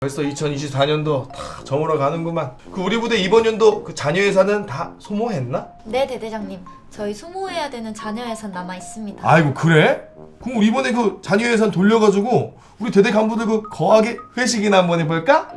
벌써 2024년도 다 저물어 가는구만. 그 우리 부대 이번 연도 그 자녀 예산은 다 소모했나? 네, 대대장님. 저희 소모해야 되는 자녀 예산 남아 있습니다. 아이고 그래? 그럼 우리 이번에 그 자녀 예산 돌려가지고 우리 대대 간부들 그 거하게 회식이나 한번 해볼까?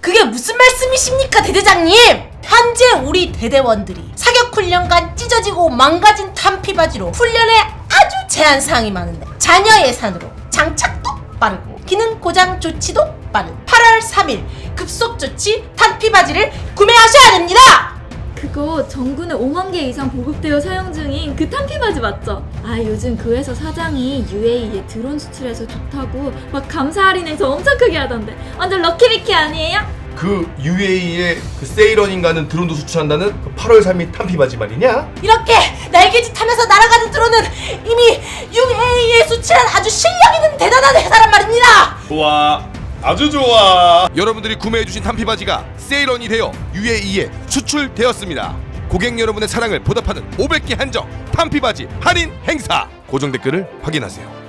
그게 무슨 말씀이십니까, 대대장님? 현재 우리 대대원들이 사격훈련간 찢어지고 망가진 탄피바지로 훈련에 아주 제한사항이 많은데 자녀 예산으로 장착도 빠르고 기능 고장 조치도 빠른 8월 3일 급속조치 탄피바지를 구매하셔야 됩니다! 그거 전군에 5만 개 이상 보급되어 사용 중인 그 탄피바지 맞죠? 아, 요즘 그 회사 사장이 UAE에 드론 수출해서 좋다고 막 감사 할인해서 엄청 크게 하던데 완전 럭키비키 아니에요? 그 UAE에 그 세이런인가는 드론도 수출한다는 그 8월 3일 탄피바지 말이냐? 이렇게 날개짓 하면서 날아가는 드론은 이미 UAE에 수출한 아주 실력 있는 대단한 회사란 말입니다! 좋아, 아주 좋아. 여러분들이 구매해주신 탄피바지가 세일런이 되어 UAE에 수출되었습니다. 고객 여러분의 사랑을 보답하는 500개 한정 탄피바지 할인 행사. 고정 댓글을 확인하세요.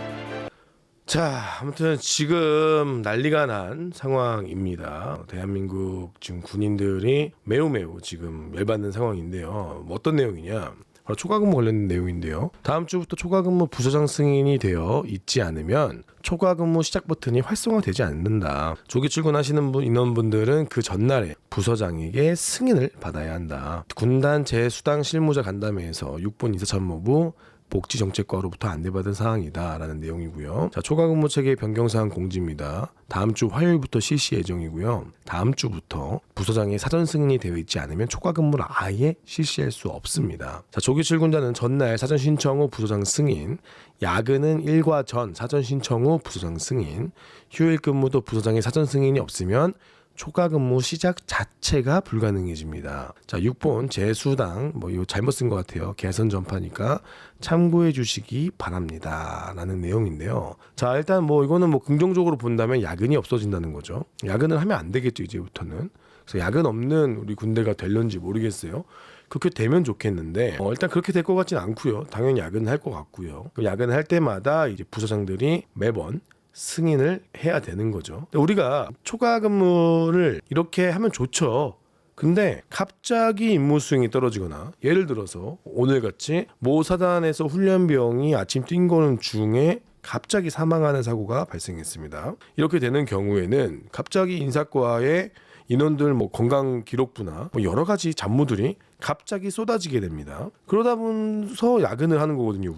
자, 아무튼 지금 난리가 난 상황입니다. 대한민국 지금 군인들이 매우 지금 열받는 상황인데요. 뭐 어떤 내용이냐? 바로 초과근무 관련된 내용인데요. 다음 주부터 초과근무 부서장 승인이 되어 있지 않으면 초과근무 시작 버튼이 활성화되지 않는다. 조기 출근하시는 인원분들은 그 전날에 부서장에게 승인을 받아야 한다. 군단 재수당 실무자 간담회에서 6본 이사참모부 복지정책과로부터 안내받은 사항이다라는 내용이고요. 자, 초과근무 체계 변경사항 공지입니다. 다음 주 화요일부터 실시 예정이고요. 다음 주부터 부서장의 사전 승인이 되어 있지 않으면 초과근무를 아예 실시할 수 없습니다. 자, 조기 출근자는 전날 사전 신청 후 부서장 승인, 야근은 일과 전 사전 신청 후 부서장 승인, 휴일 근무도 부서장의 사전 승인이 없으면 초과근무 시작 자체가 불가능해집니다. 자, 6번 재수당 이거 잘못 쓴 것 같아요. 개선 전파니까 참고해 주시기 바랍니다. 라는 내용인데요. 자, 일단 이거는 긍정적으로 본다면 야근이 없어진다는 거죠. 야근을 하면 안 되겠죠, 이제부터는. 그래서 야근 없는 우리 군대가 될런지 모르겠어요. 그렇게 되면 좋겠는데 일단 그렇게 될 것 같지는 않고요. 당연히 야근을 할 것 같고요. 야근을 할 때마다 이제 부서장들이 매번 승인을 해야 되는 거죠. 우리가 초과 근무를 이렇게 하면 좋죠. 근데 갑자기 임무 수행이 떨어지거나 예를 들어서 오늘같이 모 사단에서 훈련병이 아침 뛴 거는 중에 갑자기 사망하는 사고가 발생했습니다. 이렇게 되는 경우에는 갑자기 인사과의 인원들 건강 기록부나 여러 가지 잡무들이 갑자기 쏟아지게 됩니다. 그러다 보면서 야근을 하는 거거든요,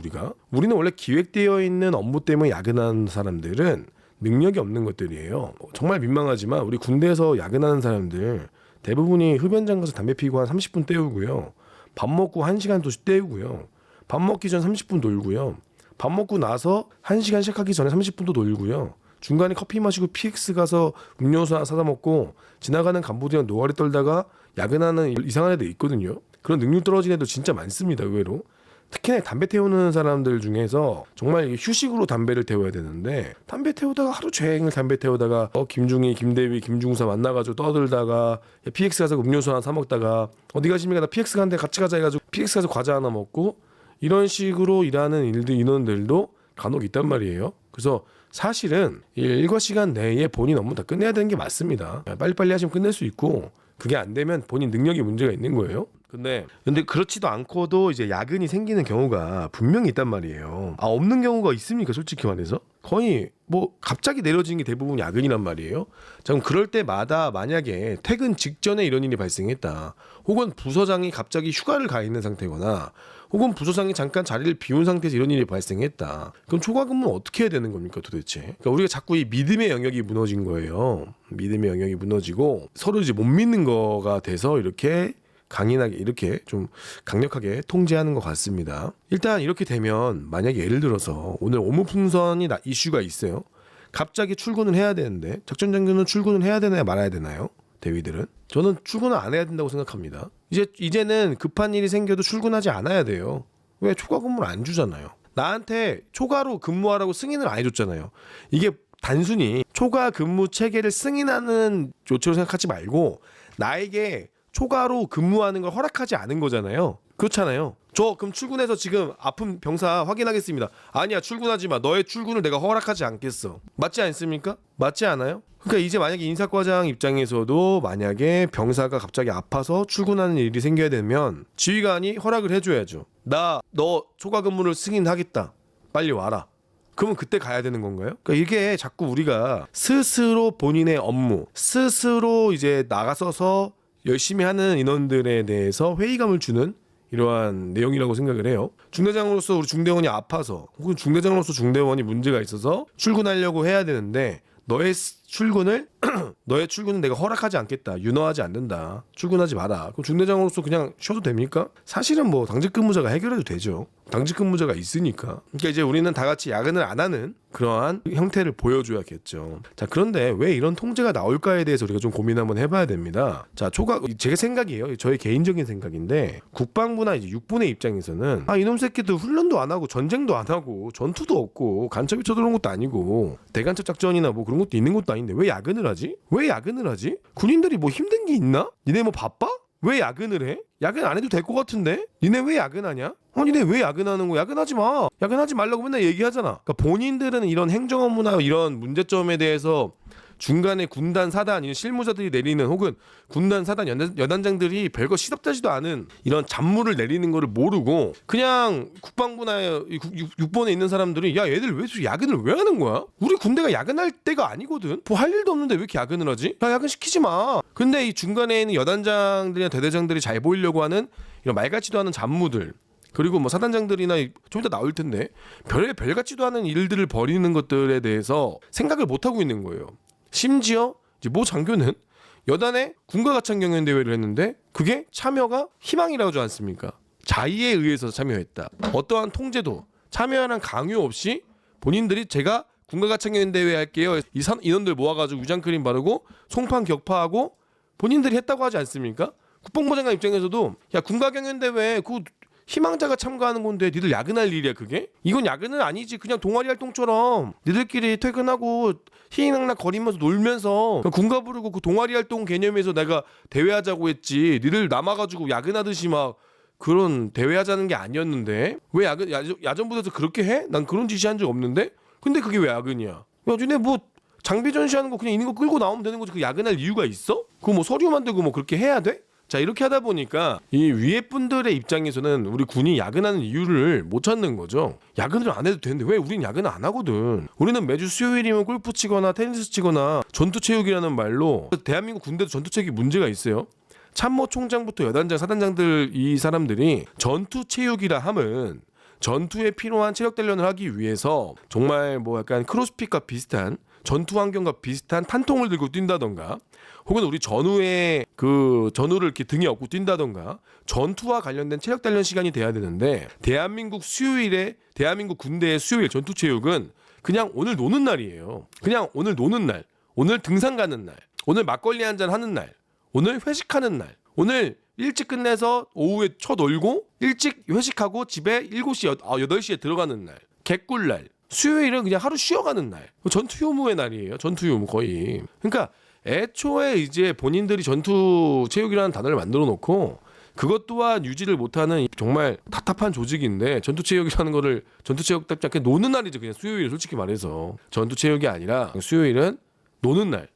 우리는 원래 기획되어 있는 업무 때문에 야근하는 사람들은 능력이 없는 것들이에요. 정말 민망하지만 우리 군대에서 야근하는 사람들 대부분이 흡연장 가서 담배 피고 한 30분 때우고요. 밥 먹고 1시간 도씩 때우고요. 밥 먹기 전 30분 놀고요. 밥 먹고 나서 1시간 시작하기 전에 30분도 놀고요. 중간에 커피 마시고 PX 가서 음료수 하나 사다 먹고 지나가는 간부들이랑 노가리 떨다가 야근하는 이상한 애들 있거든요. 그런 능률 떨어진 애들 진짜 많습니다, 의외로. 특히나 담배 태우는 사람들 중에서 정말 휴식으로 담배를 태워야 되는데 담배 태우다가 하루 종일 담배 태우다가 김중희, 김대위, 김중사 만나가지고 떠들다가 PX 가서 음료수 하나 사 먹다가 어디 가십니까? 나 PX 가는데 같이 가자 해가지고 PX 가서 과자 하나 먹고 이런 식으로 일하는 인원들도 간혹 있단 말이에요. 그래서 사실은 일과 시간 내에 본인 업무 다 끝내야 되는 게 맞습니다. 빨리빨리 하시면 끝낼 수 있고 그게 안 되면 본인 능력에 문제가 있는 거예요. 근데 그렇지도 않고도 이제 야근이 생기는 경우가 분명히 있단 말이에요. 없는 경우가 있습니까? 솔직히 말해서 거의 갑자기 내려지는 게 대부분 야근이란 말이에요. 자, 그럼 그럴 때마다 만약에 퇴근 직전에 이런 일이 발생했다. 혹은 부서장이 갑자기 휴가를 가 있는 상태거나 혹은 부서장이 잠깐 자리를 비운 상태에서 이런 일이 발생했다. 그럼 초과 근무는 어떻게 해야 되는 겁니까, 도대체? 그러니까 우리가 자꾸 이 믿음의 영역이 무너진 거예요. 믿음의 영역이 무너지고 서로 이제 못 믿는 거가 돼서 이렇게 강인하게 이렇게 좀 강력하게 통제하는 것 같습니다. 일단 이렇게 되면 만약에 예를 들어서 오늘 오무풍선이 이슈가 있어요. 갑자기 출근을 해야 되는데 작전장교는 출근을 해야 되나요, 말아야 되나요? 대위들은? 저는 출근을 안 해야 된다고 생각합니다. 이제는 급한 일이 생겨도 출근하지 않아야 돼요. 왜? 초과 근무를 안 주잖아요. 나한테 초과로 근무하라고 승인을 안 해줬잖아요. 이게 단순히 초과 근무 체계를 승인하는 조치로 생각하지 말고 나에게 초과로 근무하는 걸 허락하지 않은 거잖아요. 그렇잖아요. 저 그럼 출근해서 지금 아픈 병사 확인하겠습니다. 아니야, 출근하지 마. 너의 출근을 내가 허락하지 않겠어. 맞지 않습니까? 맞지 않아요? 그러니까 이제 만약에 인사과장 입장에서도 만약에 병사가 갑자기 아파서 출근하는 일이 생겨야 되면 지휘관이 허락을 해줘야죠. 너 초과 근무를 승인하겠다. 빨리 와라. 그러면 그때 가야 되는 건가요? 그러니까 이게 자꾸 우리가 스스로 본인의 업무, 스스로 이제 나가서서 열심히 하는 인원들에 대해서 회의감을 주는 이러한 내용이라고 생각을 해요. 중대장으로서 우리 중대원이 아파서 혹은 중대장으로서 중대원이 문제가 있어서 출근하려고 해야 되는데 너의 출근은 내가 허락하지 않겠다. 윤허하지 않는다. 출근하지 마라. 그럼 중대장으로서 그냥 쉬어도 됩니까? 사실은 뭐 당직 근무자가 해결해도 되죠. 당직 근무자가 있으니까. 그러니까 이제 우리는 다 같이 야근을 안 하는 그러한 형태를 보여줘야겠죠. 자, 그런데 왜 이런 통제가 나올까에 대해서 우리가 좀 고민 한번 해봐야 됩니다. 자, 제 생각이에요. 저의 개인적인 생각인데 국방부나 이제 육군의 입장에서는 이놈 새끼들 훈련도 안 하고 전쟁도 안 하고 전투도 없고 간첩이 쳐들어온 것도 아니고 대간첩 작전이나 뭐 그런 것도 있는 것도 아닌데 왜 야근을 하지? 왜 야근을 하지? 군인들이 뭐 힘든 게 있나? 니네 뭐 바빠? 왜 야근을 해? 야근 안 해도 될 것 같은데? 니네 왜 야근하냐? 니네 왜 야근하는 거야? 야근하지 마. 야근하지 말라고 맨날 얘기하잖아. 그러니까 본인들은 이런 행정 업무나 이런 문제점에 대해서 중간에 군단 사단 이런 실무자들이 내리는 혹은 군단 사단 여단장들이 별거 시덥다지도 않은 이런 잡무를 내리는 거를 모르고 그냥 국방부나 육본에 있는 사람들이 야 얘들 왜 야근을 왜 하는 거야? 우리 군대가 야근할 때가 아니거든. 뭐 할 일도 없는데 왜 이렇게 야근을 하지? 야 야근 시키지 마. 근데 이 중간에 있는 여단장들이나 대대장들이 잘 보이려고 하는 이런 말 같지도 않은 잡무들 그리고 뭐 사단장들이나 좀 이따 나올 텐데 별 같지도 않은 일들을 벌이는 것들에 대해서 생각을 못 하고 있는 거예요. 심지어 이제 모 장교는 여단에 군가가창경연대회를 했는데 그게 참여가 희망이라고 하지 않습니까? 자의에 의해서 참여했다. 어떠한 통제도 참여하는 강요 없이 본인들이 제가 군가가창경연대회 할게요. 인원들 모아가지고 유장크림 바르고 송판 격파하고 본인들이 했다고 하지 않습니까? 국방부 장관 입장에서도 야 군가경연대회 그 희망자가 참가하는 건데 니들 야근할 일이야 그게? 이건 야근은 아니지. 그냥 동아리 활동처럼 니들끼리 퇴근하고 희희낙낙 거리면서 놀면서 군가 부르고 그 동아리 활동 개념에서 내가 대회하자고 했지. 니들 남아가지고 야근하듯이 막 그런 대회하자는 게 아니었는데 왜 야전부대에서 그렇게 해? 난 그런 지시한 적 없는데? 근데 그게 왜 야근이야? 야 니네 뭐 장비 전시하는 거 그냥 있는 거 끌고 나오면 되는 거지. 그 야근할 이유가 있어? 그거 뭐 서류 만들고 뭐 그렇게 해야 돼? 자 이렇게 하다 보니까 이 위에 분들의 입장에서는 우리 군이 야근하는 이유를 못 찾는 거죠. 야근을 안 해도 되는데 왜 우린 야근을 안 하거든. 우리는 매주 수요일이면 골프 치거나 테니스 치거나 전투체육이라는 말로 대한민국 군대도 전투체육이 문제가 있어요. 참모총장부터 여단장 사단장들 이 사람들이 전투체육이라 함은 전투에 필요한 체력 단련을 하기 위해서 정말 뭐 약간 크로스핏과 비슷한 전투 환경과 비슷한 탄통을 들고 뛴다던가 혹은 우리 전후를 이렇게 등에 업고 뛴다던가 전투와 관련된 체력 단련 시간이 돼야 되는데 대한민국 군대의 수요일 전투체육은 그냥 오늘 노는 날이에요. 그냥 오늘 노는 날, 오늘 등산 가는 날, 오늘 막걸리 한잔 하는 날, 오늘 회식하는 날, 오늘 일찍 끝내서 오후에 쳐놀고 일찍 회식하고 집에 7시, 8시에 들어가는 날, 개꿀날. 수요일은 그냥 하루 쉬어가는 날. 전투 유무의 날이에요. 전투 유무 거의. 그러니까 애초에 이제 본인들이 전투 체육이라는 단어를 만들어 놓고 그것 또한 유지를 못하는 정말 답답한 조직인데 전투 체육이라는 거를 전투 체육답지 않게 노는 날이죠. 그냥 수요일 솔직히 말해서 전투 체육이 아니라 수요일은 노는 날,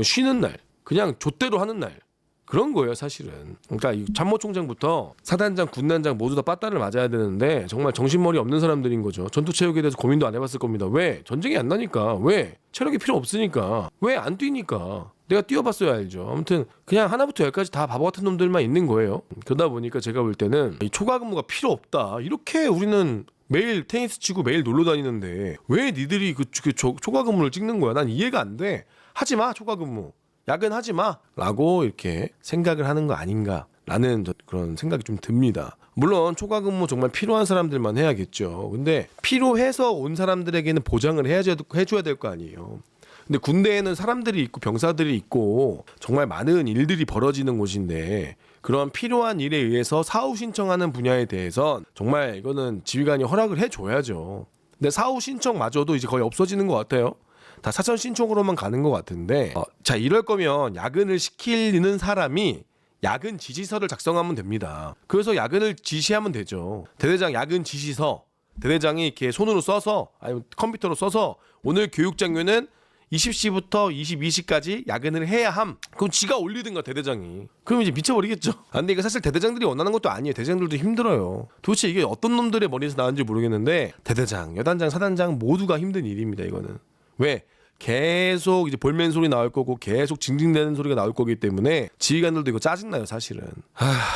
쉬는 날, 그냥 좆대로 하는 날. 그런 거예요 사실은. 그러니까 이 참모총장부터 사단장, 군단장 모두 다 빠따를 맞아야 되는데 정말 정신머리 없는 사람들인 거죠. 전투체육에 대해서 고민도 안 해봤을 겁니다. 왜? 전쟁이 안 나니까. 왜? 체력이 필요 없으니까. 왜 안 뛰니까. 내가 뛰어봤어야 알죠. 아무튼 그냥 하나부터 열까지 다 바보 같은 놈들만 있는 거예요. 그러다 보니까 제가 볼 때는 이 초과 근무가 필요 없다. 이렇게 우리는 매일 테니스 치고 매일 놀러 다니는데 왜 니들이 그 초과 근무를 찍는 거야? 난 이해가 안 돼. 하지 마 초과 근무. 야근하지 마 라고 이렇게 생각을 하는 거 아닌가라는 그런 생각이 좀 듭니다. 물론 초과 근무 정말 필요한 사람들만 해야겠죠. 근데 필요해서 온 사람들에게는 보장을 해줘야 될 거 아니에요. 근데 군대에는 사람들이 있고 병사들이 있고 정말 많은 일들이 벌어지는 곳인데 그런 필요한 일에 의해서 사후 신청하는 분야에 대해서 정말 이거는 지휘관이 허락을 해줘야죠. 근데 사후 신청마저도 이제 거의 없어지는 것 같아요. 다 사전 신청으로만 가는 것 같은데 자 이럴 거면 야근을 시키는 사람이 야근 지시서를 작성하면 됩니다. 그래서 야근을 지시하면 되죠. 대대장 야근 지시서 대대장이 이렇게 손으로 써서 아니면 컴퓨터로 써서 오늘 교육 장면은 20시부터 22시까지 야근을 해야 함. 그럼 지가 올리든가 대대장이. 그럼 이제 미쳐버리겠죠. 아, 근데 이게 사실 대대장들이 원하는 것도 아니에요. 대대장들도 힘들어요. 도대체 이게 어떤 놈들의 머리에서 나왔는지 모르겠는데 대대장, 여단장, 사단장 모두가 힘든 일입니다. 이거는. 왜? 계속 이제 볼멘 소리 나올 거고 계속 징징대는 소리가 나올 거기 때문에 지휘관들도 이거 짜증나요 사실은.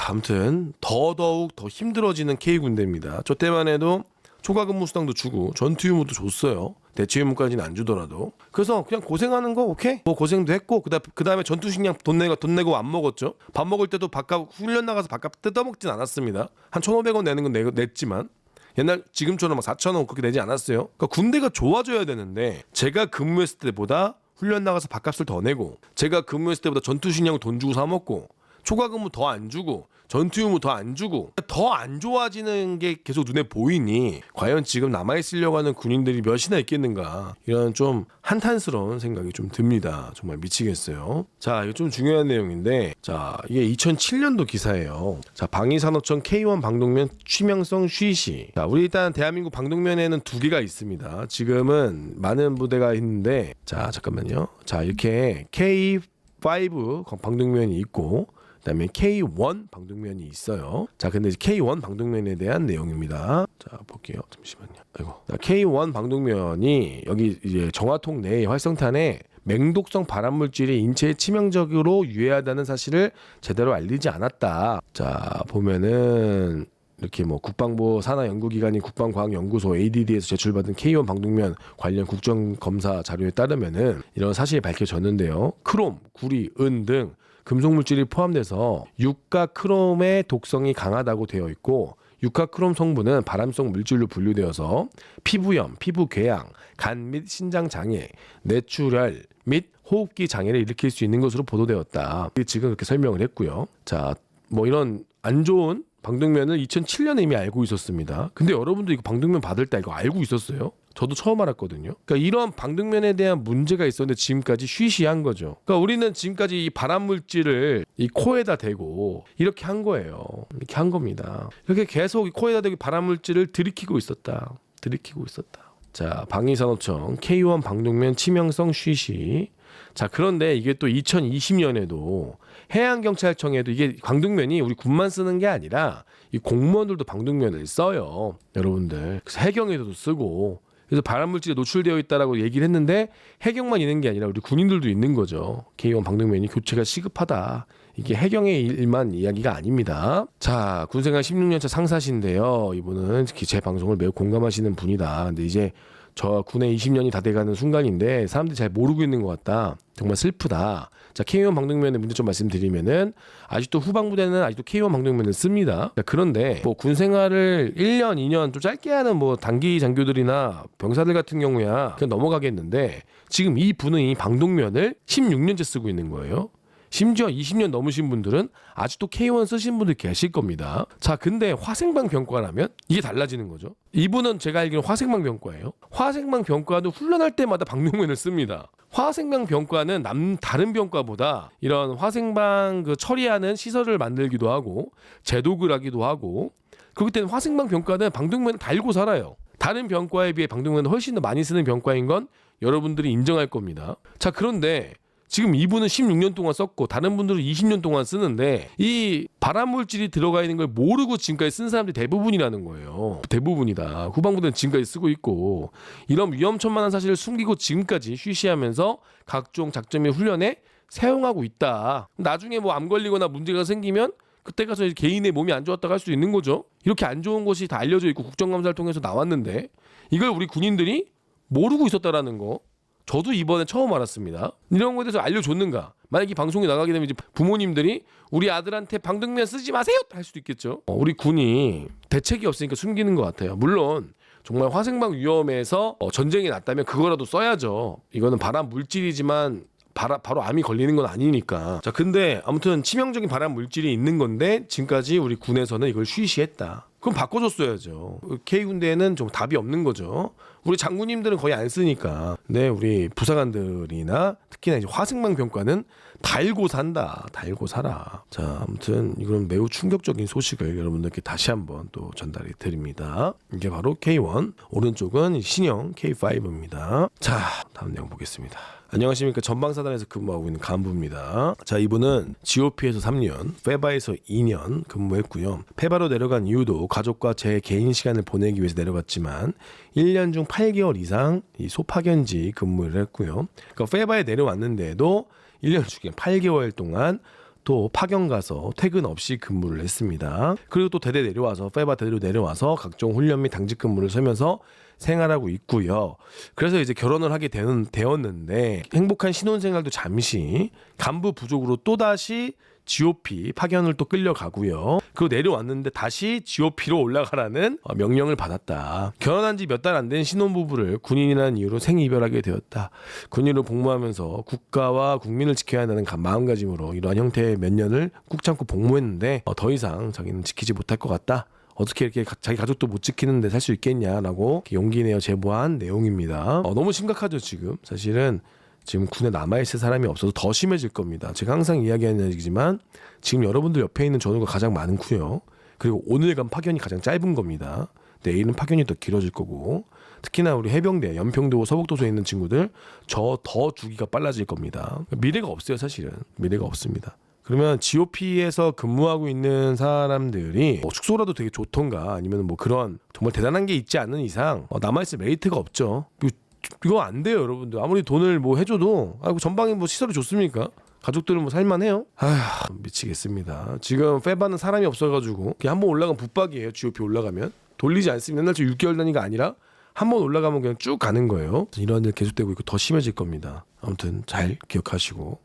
아무튼 더더욱 더 힘들어지는 K군대입니다. 저 때만 해도 초과 근무 수당도 주고 전투 유무도 줬어요. 대체 유무까지는 안 주더라도. 그래서 그냥 고생하는 거 오케이. 뭐 고생도 했고 그다음에 전투 식량 돈 내고 안 먹었죠. 밥 먹을 때도 밥값 훈련 나가서 밥값 뜯어먹진 않았습니다. 한 1,500원 내는 건 냈지만 옛날 지금처럼 막 4,000원 그렇게 내지 않았어요. 그러니까 군대가 좋아져야 되는데 제가 근무했을 때보다 훈련 나가서 밥값을 더 내고 제가 근무했을 때보다 전투 식량 돈 주고 사 먹고 초과 근무 더 안 주고 전투 유무 더 안 주고 더 안 좋아지는 게 계속 눈에 보이니 과연 지금 남아있으려고 하는 군인들이 몇이나 있겠는가 이런 좀 한탄스러운 생각이 좀 듭니다. 정말 미치겠어요. 자, 이거 좀 중요한 내용인데 자, 이게 2007년도 기사예요. 자, 방위산업청 K1 방독면 취명성 쉬시. 자, 우리 일단 대한민국 방독면에는 2개가 있습니다. 지금은 많은 부대가 있는데 자, 잠깐만요. 자, 이렇게 K5 방독면이 있고 그다음에 K1 방독면이 있어요. 자, 근데 K1 방독면에 대한 내용입니다. 자, 볼게요. 잠시만요. 아이고. 자, K1 방독면이 여기 이제 정화통 내의 활성탄에 맹독성 발암물질이 인체에 치명적으로 유해하다는 사실을 제대로 알리지 않았다. 자, 보면은 이렇게 뭐 국방부 산하연구기관인 국방과학연구소 ADD에서 제출받은 K1 방독면 관련 국정검사 자료에 따르면은 이런 사실이 밝혀졌는데요. 크롬, 구리, 은 등 금속물질이 포함돼서 유가 크롬의 독성이 강하다고 되어 있고 유가 크롬 성분은 발암성 물질로 분류되어서 피부염, 피부궤양, 간 및 신장 장애, 뇌출혈 및 호흡기 장애를 일으킬 수 있는 것으로 보도되었다. 지금 그렇게 설명을 했고요. 자, 뭐 이런 안 좋은 방독면을 2007년에 이미 알고 있었습니다. 근데 여러분도 이거 방독면 받을 때 이거 알고 있었어요? 저도 처음 알았거든요. 그러니까 이런 방독면에 대한 문제가 있었는데 지금까지 쉬쉬한 거죠. 그러니까 우리는 지금까지 이 발암물질을 이 코에다 대고 이렇게 한 거예요. 이렇게 한 겁니다. 이렇게 계속 이 코에다 대고 발암물질을 들이키고 있었다. 자, 방위산업청 K1 방독면 치명성 쉬쉬. 자, 그런데 이게 또 2020년에도 해양경찰청에도 이게 방독면이 우리 군만 쓰는 게 아니라 이 공무원들도 방독면을 써요. 여러분들. 그래서 해경에도 쓰고 그래서 발암물질에 노출되어 있다라고 얘기를 했는데 해경만 있는 게 아니라 우리 군인들도 있는 거죠. K1 방독면이 교체가 시급하다. 이게 해경의 일만 이야기가 아닙니다. 자, 군생활 16년차 상사신데요. 이분은 제 방송을 매우 공감하시는 분이다. 근데 이제 저 군에 20년이 다 돼가는 순간인데 사람들이 잘 모르고 있는 것 같다. 정말 슬프다. 자, K1 방독면의 문제점 말씀드리면은 아직도 후방부대는 아직도 K1 방독면을 씁니다. 자, 그런데 뭐 군생활을 1년, 2년 좀 짧게 하는 뭐 단기 장교들이나 병사들 같은 경우야 그냥 넘어가겠는데 지금 이 분은 이 방독면을 16년째 쓰고 있는 거예요. 심지어 20년 넘으신 분들은 아직도 K1 쓰신 분들 계실 겁니다. 자, 근데 화생방 병과라면 이게 달라지는 거죠. 이분은 제가 알기로는 화생방 병과예요. 화생방 병과도 훈련할 때마다 방독면을 씁니다. 화생방 병과는 다른 병과보다 이런 화생방 그 처리하는 시설을 만들기도 하고 제독을 하기도 하고 그렇기 때문에 화생방 병과는 방독면을 달고 살아요. 다른 병과에 비해 방독면을 훨씬 더 많이 쓰는 병과인 건 여러분들이 인정할 겁니다. 자, 그런데 지금 이분은 16년 동안 썼고 다른 분들은 20년 동안 쓰는데 이 발암물질이 들어가 있는 걸 모르고 지금까지 쓴 사람들이 대부분이라는 거예요. 대부분이다. 후방부대는 지금까지 쓰고 있고 이런 위험천만한 사실을 숨기고 지금까지 쉬쉬하면서 각종 작전 및 훈련에 사용하고 있다. 나중에 뭐 암 걸리거나 문제가 생기면 그때 가서 개인의 몸이 안 좋았다고 할 수도 있는 거죠. 이렇게 안 좋은 것이 다 알려져 있고 국정감사를 통해서 나왔는데 이걸 우리 군인들이 모르고 있었다라는 거 저도 이번에 처음 알았습니다. 이런 거에 대해서 알려줬는가? 만약에 방송에 나가게 되면 이제 부모님들이 우리 아들한테 방독면 쓰지 마세요! 할 수도 있겠죠. 우리 군이 대책이 없으니까 숨기는 것 같아요. 물론 정말 화생방 위험에서 전쟁이 났다면 그거라도 써야죠. 이거는 발암 물질이지만 바로 암이 걸리는 건 아니니까. 자, 근데 아무튼 치명적인 발암 물질이 있는 건데 지금까지 우리 군에서는 이걸 쉬쉬했다. 그럼 바꿔줬어야죠. K군대에는 좀 답이 없는 거죠. 우리 장군님들은 거의 안 쓰니까. 근데 우리 부사관들이나 특히나 이제 화승망 병과는 달고 산다. 달고 살아. 자, 아무튼 이건 매우 충격적인 소식을 여러분들께 다시 한번 또 전달해 드립니다. 이게 바로 K1, 오른쪽은 신형 K5입니다. 자, 다음 내용 보겠습니다. 안녕하십니까. 전방사단에서 근무하고 있는 간부입니다. 자, 이분은 GOP에서 3년, 페바에서 2년 근무했고요. 페바로 내려간 이유도 가족과 제 개인 시간을 보내기 위해서 내려갔지만 1년 중 8개월 이상 이 소파견지 근무를 했고요. 그러니까 페바에 내려왔는데도 1년 중에 8개월 동안 또 파견 가서 퇴근 없이 근무를 했습니다. 그리고 또 대대 내려와서 페바 대대로 내려와서 각종 훈련 및 당직 근무를 서면서 생활하고 있고요. 그래서 이제 결혼을 하게 되었는데 행복한 신혼생활도 잠시 간부 부족으로 또다시 GOP 파견을 또 끌려가고요. 그리고 내려왔는데 다시 GOP로 올라가라는 명령을 받았다. 결혼한 지 몇 달 안 된 신혼부부를 군인이라는 이유로 생이별하게 되었다. 군인으로 복무하면서 국가와 국민을 지켜야 한다는 마음가짐으로 이러한 형태의 몇 년을 꾹 참고 복무했는데 더 이상 자기는 지키지 못할 것 같다. 어떻게 이렇게 자기 가족도 못 지키는데 살 수 있겠냐라고 용기 내어 제보한 내용입니다. 너무 심각하죠 지금. 사실은 지금 군에 남아있을 사람이 없어서 더 심해질 겁니다. 제가 항상 이야기하는 얘기지만 지금 여러분들 옆에 있는 전우가 가장 많고요. 그리고 오늘 간 파견이 가장 짧은 겁니다. 내일은 파견이 더 길어질 거고 특히나 우리 해병대, 연평도, 서북도서에 있는 친구들 저 더 주기가 빨라질 겁니다. 미래가 없어요 사실은. 미래가 없습니다. 그러면 GOP에서 근무하고 있는 사람들이 뭐 숙소라도 되게 좋던가 아니면 뭐 그런 정말 대단한 게 있지 않은 이상 남아있을 메리트가 없죠. 이거 안 돼요 여러분들. 아무리 돈을 뭐 해줘도 전방에 뭐 시설이 좋습니까? 가족들은 뭐 살만해요? 아휴 미치겠습니다. 지금 페바는 사람이 없어가지고 그냥 한번 올라가면 붙박이에요. GOP 올라가면 돌리지 않습니다. 옛날 6개월 단위가 아니라 한번 올라가면 그냥 쭉 가는 거예요. 이런 일 계속되고 있고 더 심해질 겁니다. 아무튼 잘 기억하시고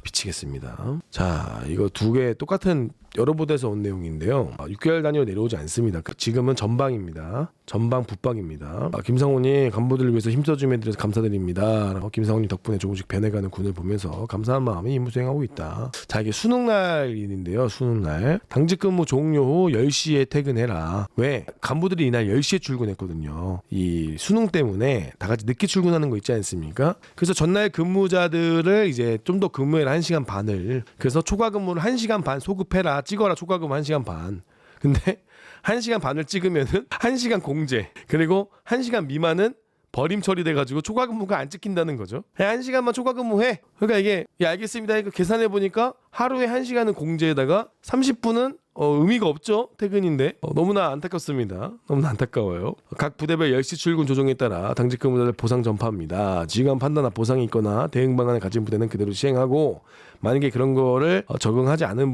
미치겠습니다. 자, 이거 두 개 똑같은 여러 부대에서 온 내용인데요. 6개월 단위로 내려오지 않습니다. 지금은 전방입니다. 전방 붙박입니다. 김상훈이 간부들을 위해서 힘써줌에 대해서 감사드립니다. 김상훈이 덕분에 조금씩 변해가는 군을 보면서 감사한 마음에 임무 수행하고 있다. 자, 이게 수능날인데요. 수능날 당직 근무 종료 후 10시에 퇴근해라. 왜? 간부들이 이날 10시에 출근했거든요. 이 수능 때문에 다 같이 늦게 출근하는 거 있지 않습니까? 그래서 전날 근무자들을 이제 좀 더 근무해라 1시간 반을. 그래서 초과 근무를 1시간 반 소급해라. 찍어라 초과 근무 1시간 반. 근데 1시간 반을 찍으면은 1시간 공제. 그리고 1시간 미만은 버림 처리돼가지고 초과 근무가 안 찍힌다는 거죠. 1시간만 초과 근무해. 그러니까 이게 알겠습니다. 이거 계산해 보니까 하루에 1시간은 공제에다가 30분은 의미가 없죠. 퇴근인데 너무나 안타깝습니다. 너무나 안타까워요. 각 부대별 10시 출근 조정에 따라 당직 근무자들 보상 전파합니다. 지휘관 판단한 보상이 있거나 대응 방안을 가진 부대는 그대로 시행하고 만약에 그런 거를 적응하지 않은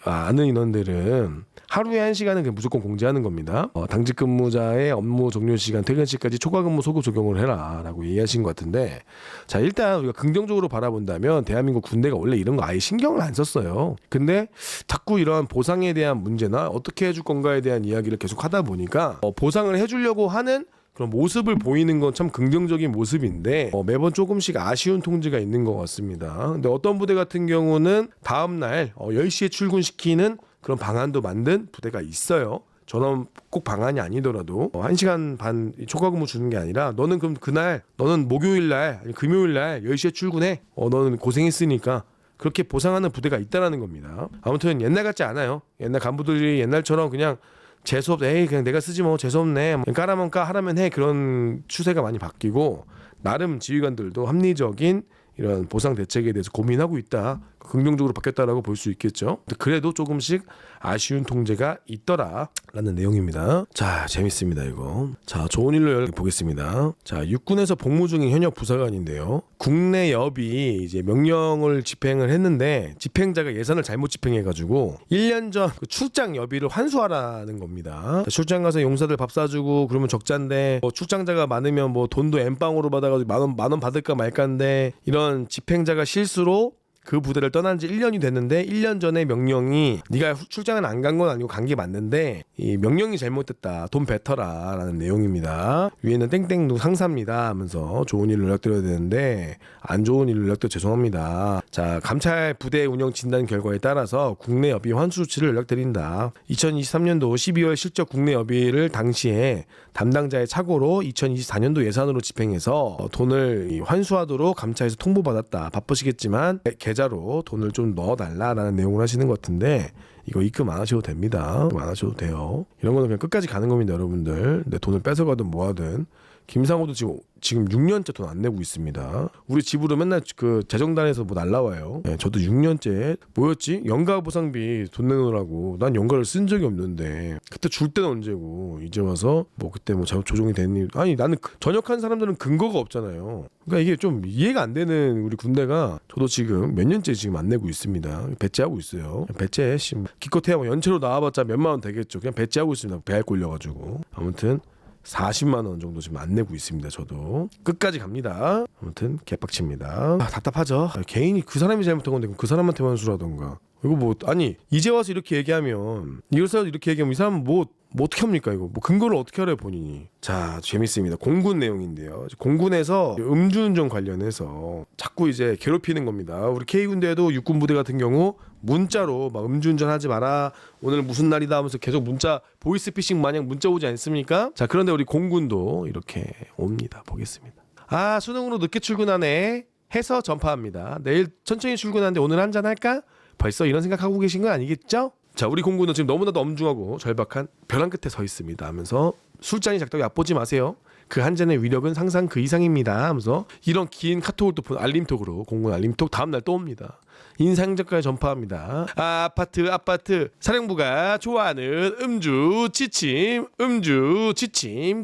아는 인원들은 하루에 1시간은 그냥 무조건 공제하는 겁니다. 당직 근무자의 업무 종료 시간 퇴근 시까지 초과 근무 소급 적용을 해라 라고 얘기하신 것 같은데 자 일단 우리가 긍정적으로 바라본다면 대한민국 군대가 원래 이런 거 아예 신경을 안 썼어요. 근데 자꾸 이러한 보상에 대한 문제나 어떻게 해줄 건가에 대한 이야기를 계속 하다 보니까 보상을 해주려고 하는 그런 모습을 보이는 건 참 긍정적인 모습인데 매번 조금씩 아쉬운 통지가 있는 것 같습니다. 근데 어떤 부대 같은 경우는 다음날 10시에 출근시키는 그런 방안도 만든 부대가 있어요. 저는 꼭 방안이 아니더라도 1시간 반 초과 근무 주는 게 아니라 너는 그럼 그날 너는 목요일날 금요일날 10시에 출근해. 너는 고생했으니까 그렇게 보상하는 부대가 있다라는 겁니다. 아무튼 옛날 같지 않아요. 옛날 간부들이 옛날처럼 그냥 재수없 그냥 내가 쓰지 뭐 재수없네 까라면 까 하라면 해 그런 추세가 많이 바뀌고 나름 지휘관들도 합리적인 이런 보상 대책에 대해서 고민하고 있다. 긍정적으로 바뀌었다라고 볼 수 있겠죠. 그래도 조금씩 아쉬운 통제가 있더라라는 내용입니다. 자, 재밌습니다 이거. 자, 좋은 일로 보겠습니다. 자, 육군에서 복무 중인 현역 부사관인데요. 국내 여비 이제 명령을 집행을 했는데 집행자가 예산을 잘못 집행해가지고 1년 전 그 출장 여비를 환수하라는 겁니다. 출장 가서 용사들 밥 사주고 그러면 적자인데 출장자가 많으면 돈도 엠빵으로 받아가지고 만 원 받을까 말까인데 이런 집행자가 실수로 그 부대를 떠난 지 1년이 됐는데 1년 전에 명령이 네가 출장은 안 간 건 아니고 간 게 맞는데 이 명령이 잘못됐다. 돈 뱉어라 라는 내용입니다. 위에는 땡땡 누구 상사입니다 하면서 좋은 일을 연락드려야 되는데 안 좋은 일을 연락드려 죄송합니다. 자, 감찰 부대 운영 진단 결과에 따라서 국내 여비 환수 조치를 연락드린다. 2023년도 12월 실적 국내 여비를 당시에 담당자의 착오로 2024년도 예산으로 집행해서 돈을 환수하도록 감찰에서 통보받았다. 바쁘시겠지만 계좌로 돈을 좀 넣어달라라는 내용을 하시는 것 같은데 이거 입금 안 하셔도 됩니다. 입금 안 하셔도 돼요. 이런 거는 그냥 끝까지 가는 겁니다, 여러분들. 내 돈을 뺏어가든 뭐하든. 김상호도 지금 6년째 돈 안 내고 있습니다. 우리 집으로 맨날 그 재정단에서 뭐 날라와요. 네, 저도 6년째 뭐였지? 연가 보상비 돈 내놓으라고. 난 연가를 쓴 적이 없는데 그때 줄 때는 언제고 이제 와서 뭐 그때 뭐 잘못 조정이 됐니? 아니 나는 전역한 사람들은 근거가 없잖아요. 그러니까 이게 좀 이해가 안 되는 우리 군대가 저도 지금 몇 년째 지금 안 내고 있습니다. 배째하고 있어요. 배째 기껏해야 뭐 연체로 나와봤자 몇만 원 되겠죠. 그냥 배째하고 있습니다. 배알 꼴려가지고. 아무튼 40만 원 정도 지금 안 내고 있습니다. 저도 끝까지 갑니다. 아무튼 개빡칩니다. 답답하죠. 개인이 그 사람이 잘못한 건데 그 사람한테 환수라던가. 이거 뭐 아니 이제 와서 이렇게 얘기하면 이래서 이렇게 얘기하면 이 사람은 뭐 어떻게 합니까 이거? 뭐 근거를 어떻게 알아요 본인이? 자, 재밌습니다. 공군 내용인데요. 공군에서 음주운전 관련해서 자꾸 이제 괴롭히는 겁니다. 우리 K군대도 육군부대 같은 경우 문자로 막 음주운전 하지 마라. 오늘 무슨 날이다 하면서 계속 문자 보이스피싱 마냥 문자 오지 않습니까? 자, 그런데 우리 공군도 이렇게 옵니다. 보겠습니다. 아, 수능으로 늦게 출근하네. 해서 전파합니다. 내일 천천히 출근하는데 오늘 한잔 할까? 벌써 이런 생각하고 계신 건 아니겠죠? 자, 우리 공군은 지금 너무나도 엄중하고 절박한 벼랑 끝에 서 있습니다 하면서 술잔이 작다고 얕보지 마세요. 그 한 잔의 위력은 항상 그 이상입니다 하면서 이런 긴 카톡을 또 알림톡으로 공군 알림톡 다음날 또 옵니다. 인상적까지 전파합니다. 아파트 사령부가 좋아하는 음주 지침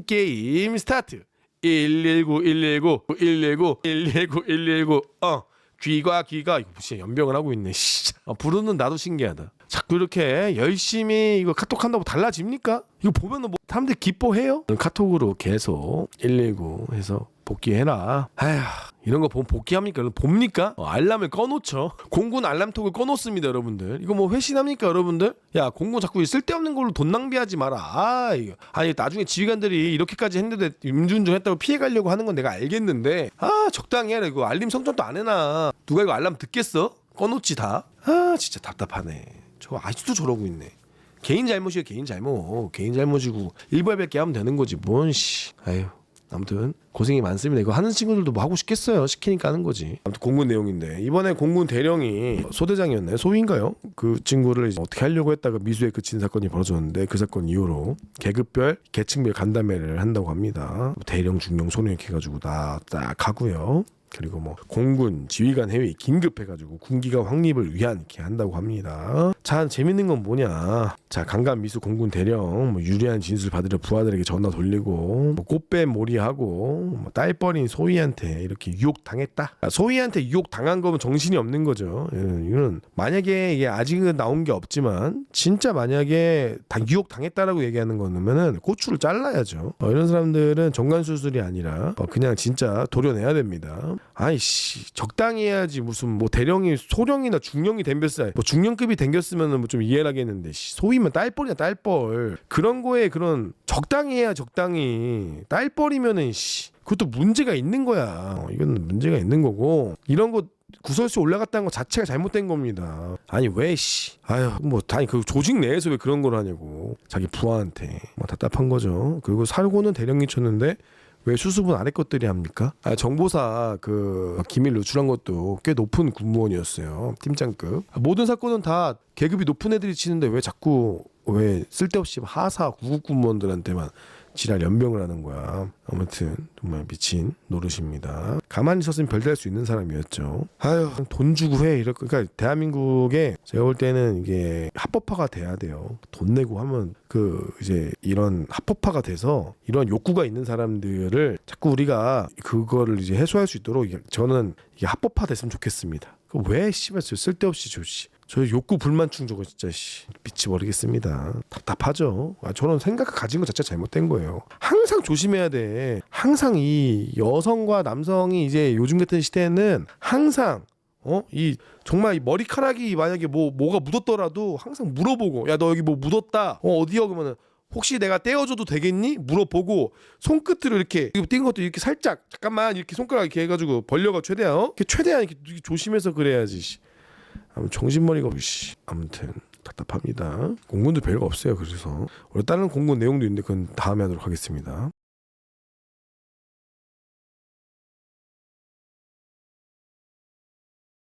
게임 스타트. 119 귀가 이거 진짜 연병을 하고 있네. 부르는 나도 신기하다. 자꾸 이렇게 열심히 이거 카톡 한다고 달라집니까? 이거 보면은 뭐 사람들이 기뻐해요? 카톡으로 계속 119 해서 복귀해라. 아휴, 이런 거 보면 복귀합니까? 봅니까? 알람을 꺼놓죠. 공군 알람톡을 꺼놓습니다, 여러분들. 이거 뭐 회신합니까, 여러분들? 야, 공군 자꾸 쓸데없는 걸로 돈 낭비하지 마라. 이거. 아니, 나중에 지휘관들이 이렇게까지 했는데 음주운전 했다고 피해가려고 하는 건 내가 알겠는데, 적당히 해라. 이거 알림 설정도 안 해놔. 누가 이거 알람 듣겠어? 꺼놓지 다. 진짜 답답하네. 저 아직도 저러고 있네. 개인 잘못이야, 개인 잘못이고 일벌백계 하면 되는 거지. 아휴. 아무튼 고생이 많습니다. 이거 하는 친구들도 뭐 하고 싶겠어요. 시키니까 하는 거지. 아무튼 공군 내용인데 이번에 공군 대령이 소대장이었나요? 소위인가요? 그 친구를 이제 어떻게 하려고 했다가 미수에 그친 사건이 벌어졌는데 그 사건 이후로 계급별 계층별 간담회를 한다고 합니다. 대령 중령 소령 이렇게 해가지고 다 딱 하고요. 그리고 뭐 공군 지휘관 회의 긴급해가지고 군기가 확립을 위한 이렇게 한다고 합니다. 자, 재밌는 건 뭐냐? 자, 강간 미수 공군 대령 뭐 유리한 진술 받으려 부하들에게 전화 돌리고 뭐 꽃뱀 몰이하고 뭐 딸버린 소희한테 이렇게 유혹 당했다. 소희한테 유혹 당한 거면 정신이 없는 거죠. 이건 만약에 이게 아직은 나온 게 없지만 진짜 만약에 다 유혹 당했다라고 얘기하는 거면은 고추를 잘라야죠. 이런 사람들은 정관 수술이 아니라 그냥 진짜 도려내야 됩니다. 아이씨, 적당히 해야지. 무슨 뭐 대령이 소령이나 중령이 댐겼어야 뭐 중령급이 댐겼으면은 뭐 좀 이해를 하겠는데 소위면 딸뻘이야 딸뻘. 그런 거에 그런 적당히 해야 적당히. 딸뻘이면은 그것도 문제가 있는 거야. 이건 문제가 있는 거고 이런 거 구설수 올라갔다는 거 자체가 잘못된 겁니다. 아니 왜 아유 뭐 아니 그 조직 내에서 왜 그런 걸 하냐고. 자기 부하한테 뭐 답답한 거죠. 그리고 살고는 대령이 쳤는데 왜 수습은 아래 것들이 합니까? 정보사 그 기밀 누출한 것도 꽤 높은 군무원이었어요. 팀장급. 모든 사건은 다 계급이 높은 애들이 치는데 왜 자꾸 왜 쓸데없이 하사 구급 군무원들한테만 지랄 연병을 하는 거야. 아무튼 정말 미친 노릇입니다. 가만히 있었으면 별달 수 있는 사람이었죠. 아유, 돈 주고 해. 그러니까 대한민국에 제가 볼 때는 이게 합법화가 돼야 돼요. 돈 내고 하면 이제 이런 합법화가 돼서 이런 욕구가 있는 사람들을 자꾸 우리가 그거를 이제 해소할 수 있도록 저는 이게 합법화 됐으면 좋겠습니다. 왜 쓸데없이 저 욕구 불만충 저거 진짜 미치버리겠습니다. 답답하죠. 저는 생각 가진 것 자체가 잘못된 거예요. 항상 조심해야 돼. 항상 이 여성과 남성이 이제 요즘 같은 시대에는 항상 이 정말 이 머리카락이 만약에 뭐가 묻었더라도 항상 물어보고 야 너 여기 뭐 묻었다 어디요 그러면은 혹시 내가 떼어줘도 되겠니? 물어보고 손끝으로 이렇게 띈 것도 이렇게 살짝 잠깐만 이렇게 손가락 이렇게 해가지고 벌려가 최대한 이렇게 최대한 이렇게 조심해서 그래야지. 정신머리가 아무튼 답답합니다. 공군도 별거 없어요. 그래서 원래 다른 공군 내용도 있는데 그건 다음에 하도록 하겠습니다.